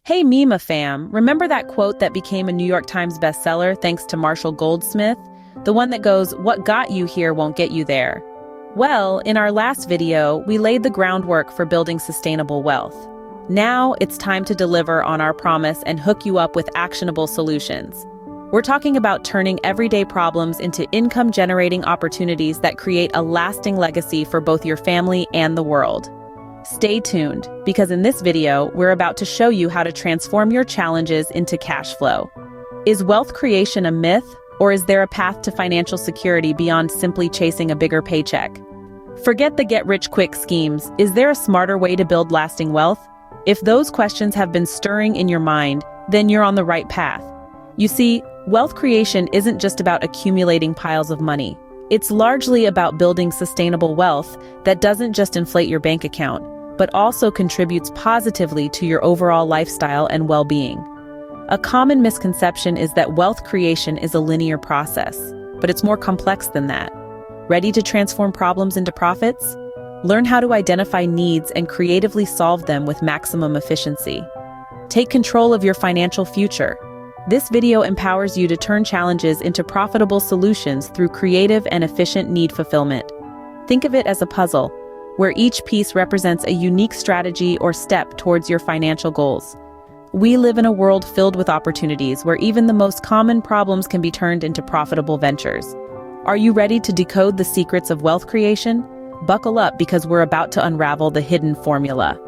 Hey Mima fam, remember that quote that became a New York Times bestseller thanks to Marshall Goldsmith? The one that goes, "What got you here won't get you there." Well, in our last video, we laid the groundwork for building sustainable wealth. Now it's time to deliver on our promise and hook you up with actionable solutions. We're talking about turning everyday problems into income-generating opportunities that create a lasting legacy for both your family and the world. Stay tuned, because in this video, we're about to show you how to transform your challenges into cash flow. Is wealth creation a myth, or is there a path to financial security beyond simply chasing a bigger paycheck? Forget the get-rich-quick schemes. Is there a smarter way to build lasting wealth? If those questions have been stirring in your mind, then you're on the right path. You see, wealth creation isn't just about accumulating piles of money. It's largely about building sustainable wealth that doesn't just inflate your bank account, but also contributes positively to your overall lifestyle and well-being. A common misconception is that wealth creation is a linear process, but it's more complex than that. Ready to transform problems into profits? Learn how to identify needs and creatively solve them with maximum efficiency. Take control of your financial future. This video empowers you to turn challenges into profitable solutions through creative and efficient need fulfillment. Think of it as a puzzle, where each piece represents a unique strategy or step towards your financial goals. We live in a world filled with opportunities where even the most common problems can be turned into profitable ventures. Are you ready to decode the secrets of wealth creation? Buckle up, because we're about to unravel the hidden formula.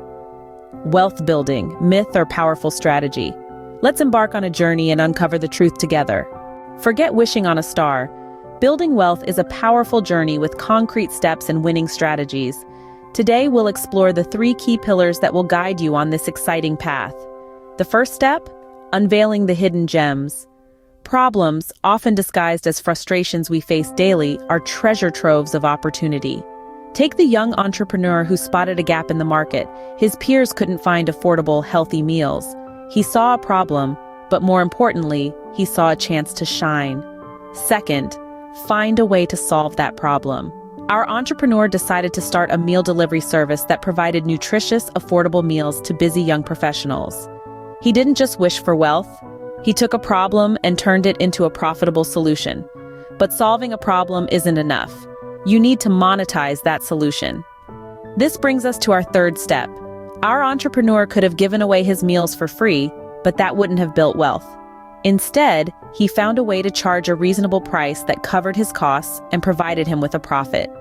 Wealth building, myth or powerful strategy? Let's embark on a journey and uncover the truth together. Forget wishing on a star. Building wealth is a powerful journey with concrete steps and winning strategies. Today, we'll explore the 3 key pillars that will guide you on this exciting path. The first step? Unveiling the hidden gems. Problems, often disguised as frustrations we face daily, are treasure troves of opportunity. Take the young entrepreneur who spotted a gap in the market. His peers couldn't find affordable, healthy meals. He saw a problem, but more importantly, he saw a chance to shine. Second, find a way to solve that problem. Our entrepreneur decided to start a meal delivery service that provided nutritious, affordable meals to busy young professionals. He didn't just wish for wealth. He took a problem and turned it into a profitable solution. But solving a problem isn't enough. You need to monetize that solution. This brings us to our third step. Our entrepreneur could have given away his meals for free, but that wouldn't have built wealth. Instead, he found a way to charge a reasonable price that covered his costs and provided him with a profit.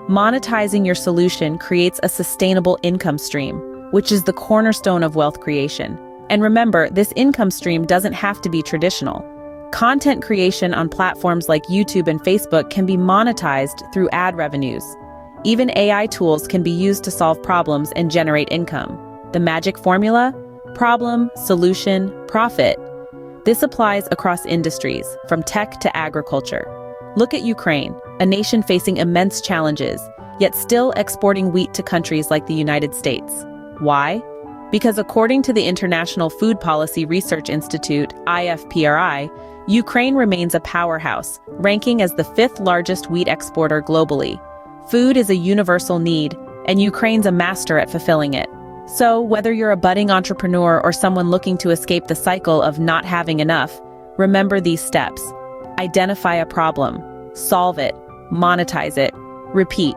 Monetizing your solution creates a sustainable income stream, which is the cornerstone of wealth creation. And remember, this income stream doesn't have to be traditional. Content creation on platforms like YouTube and Facebook can be monetized through ad revenues. Even AI tools can be used to solve problems and generate income. The magic formula? Problem, solution, profit. This applies across industries, from tech to agriculture. Look at Ukraine, a nation facing immense challenges, yet still exporting wheat to countries like the United States. Why? Because according to the International Food Policy Research Institute, IFPRI, Ukraine remains a powerhouse, ranking as the 5th largest wheat exporter globally. Food is a universal need, and Ukraine's a master at fulfilling it. So, whether you're a budding entrepreneur or someone looking to escape the cycle of not having enough, remember these steps. Identify a problem, solve it, monetize it, repeat.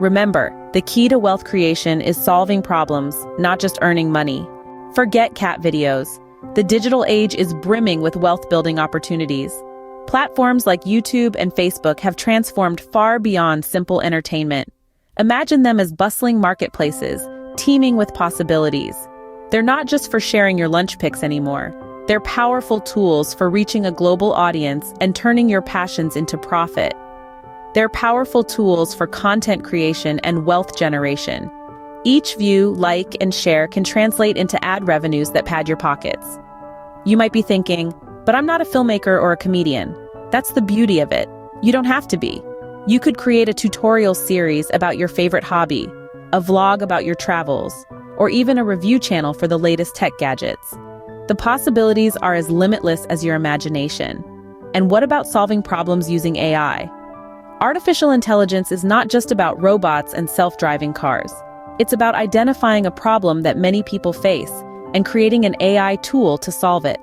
Remember, the key to wealth creation is solving problems, not just earning money. Forget cat videos. The digital age is brimming with wealth-building opportunities. Platforms like YouTube and Facebook have transformed far beyond simple entertainment. Imagine them as bustling marketplaces, teeming with possibilities. They're not just for sharing your lunch picks anymore. They're powerful tools for reaching a global audience and turning your passions into profit. They're powerful tools for content creation and wealth generation. Each view, like, and share can translate into ad revenues that pad your pockets. You might be thinking, but I'm not a filmmaker or a comedian. That's the beauty of it. You don't have to be. You could create a tutorial series about your favorite hobby, a vlog about your travels, or even a review channel for the latest tech gadgets. The possibilities are as limitless as your imagination. And what about solving problems using AI? Artificial intelligence is not just about robots and self-driving cars. It's about identifying a problem that many people face and creating an AI tool to solve it.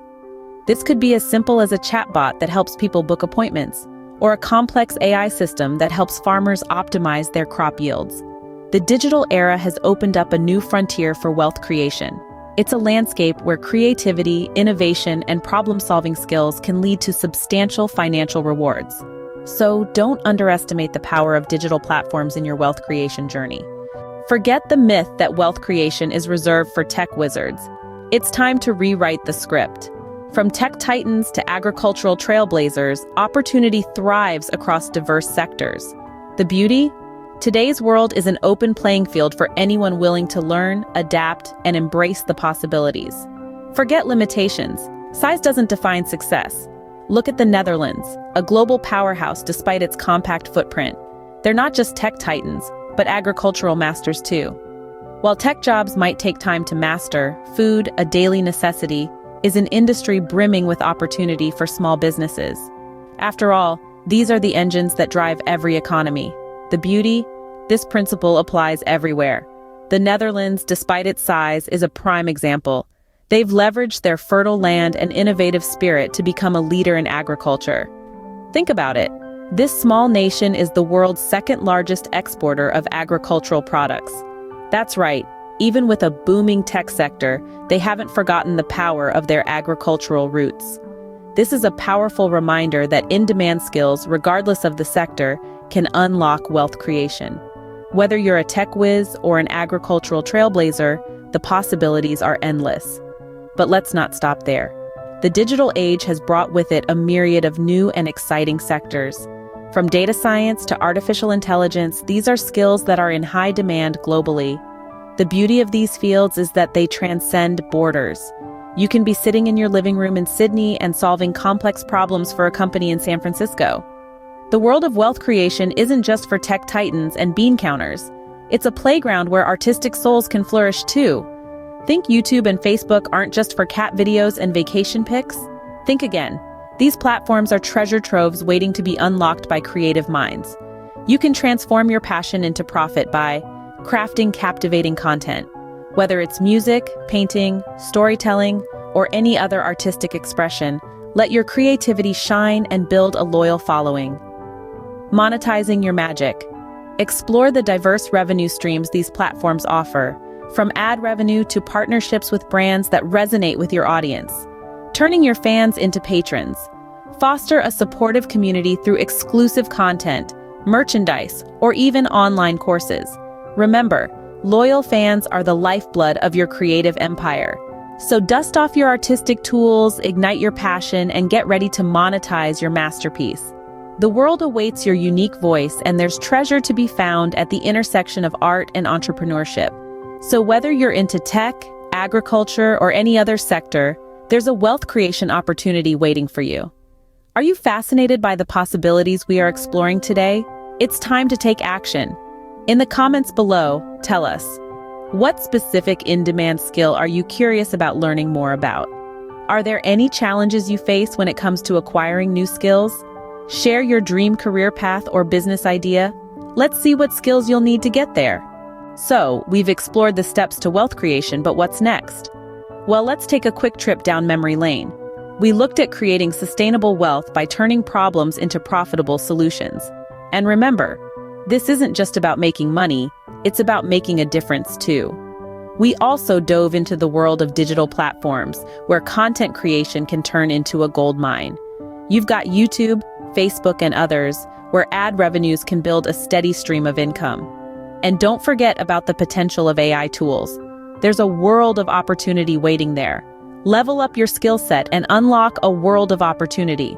This could be as simple as a chatbot that helps people book appointments, or a complex AI system that helps farmers optimize their crop yields. The digital era has opened up a new frontier for wealth creation. It's a landscape where creativity, innovation, and problem-solving skills can lead to substantial financial rewards. So don't underestimate the power of digital platforms in your wealth creation journey. Forget the myth that wealth creation is reserved for tech wizards. It's time to rewrite the script. From tech titans to agricultural trailblazers, opportunity thrives across diverse sectors. The beauty? Today's world is an open playing field for anyone willing to learn, adapt, and embrace the possibilities. Forget limitations. Size doesn't define success. Look at the Netherlands, a global powerhouse despite its compact footprint. They're not just tech titans, but agricultural masters too. While tech jobs might take time to master, food, a daily necessity, is an industry brimming with opportunity for small businesses. After all, these are the engines that drive every economy. The beauty? This principle applies everywhere. The Netherlands, despite its size, is a prime example. They've leveraged their fertile land and innovative spirit to become a leader in agriculture. Think about it. This small nation is the world's second-largest exporter of agricultural products. That's right, even with a booming tech sector, they haven't forgotten the power of their agricultural roots. This is a powerful reminder that in-demand skills, regardless of the sector, can unlock wealth creation. Whether you're a tech whiz or an agricultural trailblazer, the possibilities are endless. But let's not stop there. The digital age has brought with it a myriad of new and exciting sectors. From data science to artificial intelligence, these are skills that are in high demand globally. The beauty of these fields is that they transcend borders. You can be sitting in your living room in Sydney and solving complex problems for a company in San Francisco. The world of wealth creation isn't just for tech titans and bean counters. It's a playground where artistic souls can flourish too. Think YouTube and Facebook aren't just for cat videos and vacation pics? Think again. These platforms are treasure troves waiting to be unlocked by creative minds. You can transform your passion into profit by crafting captivating content. Whether it's music, painting, storytelling, or any other artistic expression, let your creativity shine and build a loyal following. Monetizing your magic. Explore the diverse revenue streams these platforms offer, from ad revenue to partnerships with brands that resonate with your audience. Turning your fans into patrons. Foster a supportive community through exclusive content, merchandise, or even online courses. Remember, loyal fans are the lifeblood of your creative empire. So dust off your artistic tools, ignite your passion, and get ready to monetize your masterpiece. The world awaits your unique voice, and there's treasure to be found at the intersection of art and entrepreneurship. So whether you're into tech, agriculture, or any other sector, there's a wealth creation opportunity waiting for you. Are you fascinated by the possibilities we are exploring today? It's time to take action. In the comments below, tell us, what specific in-demand skill are you curious about learning more about? Are there any challenges you face when it comes to acquiring new skills? Share your dream career path or business idea. Let's see what skills you'll need to get there. So, we've explored the steps to wealth creation, but what's next? Well, let's take a quick trip down memory lane. We looked at creating sustainable wealth by turning problems into profitable solutions. And remember, this isn't just about making money, it's about making a difference too. We also dove into the world of digital platforms, where content creation can turn into a gold mine. You've got YouTube, Facebook, and others, where ad revenues can build a steady stream of income. And don't forget about the potential of AI tools. There's a world of opportunity waiting there. Level up your skill set and unlock a world of opportunity.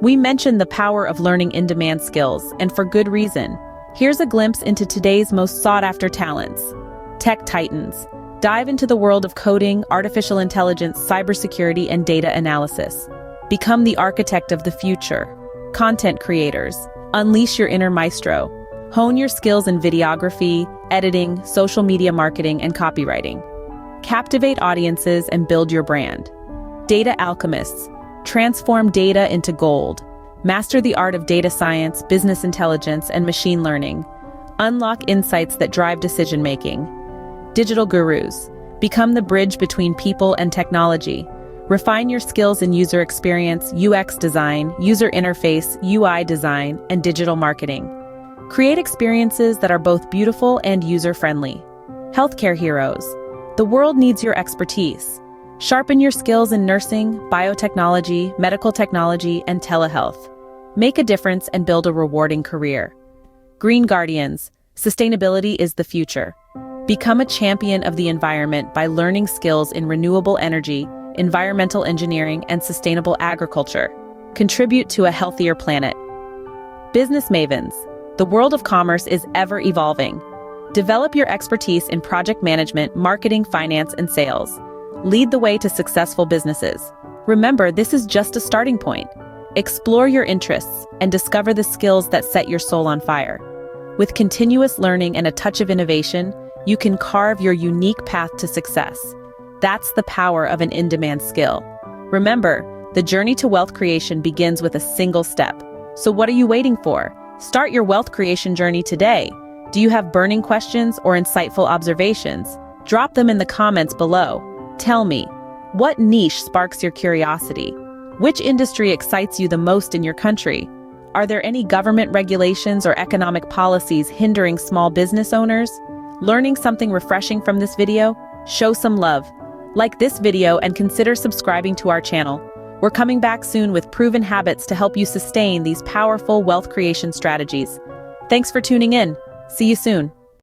We mentioned the power of learning in-demand skills, and for good reason. Here's a glimpse into today's most sought-after talents. Tech titans. Dive into the world of coding, artificial intelligence, cybersecurity, and data analysis. Become the architect of the future. Content creators. Unleash your inner maestro. Hone your skills in videography, editing, social media marketing, and copywriting. Captivate audiences and build your brand. Data alchemists. Transform data into gold. Master the art of data science, business intelligence, and machine learning. Unlock insights that drive decision-making. Digital gurus. Become the bridge between people and technology. Refine your skills in user experience, UX design, user interface, UI design, and digital marketing. Create experiences that are both beautiful and user-friendly. Healthcare heroes. The world needs your expertise. Sharpen your skills in nursing, biotechnology, medical technology, and telehealth. Make a difference and build a rewarding career. Green Guardians. Sustainability is the future. Become a champion of the environment by learning skills in renewable energy, environmental engineering, and sustainable agriculture. Contribute to a healthier planet. Business mavens. The world of commerce is ever evolving. Develop your expertise in project management, marketing, finance, and sales. Lead the way to successful businesses. Remember, this is just a starting point. Explore your interests and discover the skills that set your soul on fire. With continuous learning and a touch of innovation, you can carve your unique path to success. That's the power of an in-demand skill. Remember, the journey to wealth creation begins with a single step. So what are you waiting for? Start your wealth creation journey today. Do you have burning questions or insightful observations? Drop them in the comments below. Tell me, what niche sparks your curiosity? Which industry excites you the most in your country? Are there any government regulations or economic policies hindering small business owners? Learning something refreshing from this video? Show some love. Like this video and consider subscribing to our channel. We're coming back soon with proven habits to help you sustain these powerful wealth creation strategies. Thanks for tuning in. See you soon.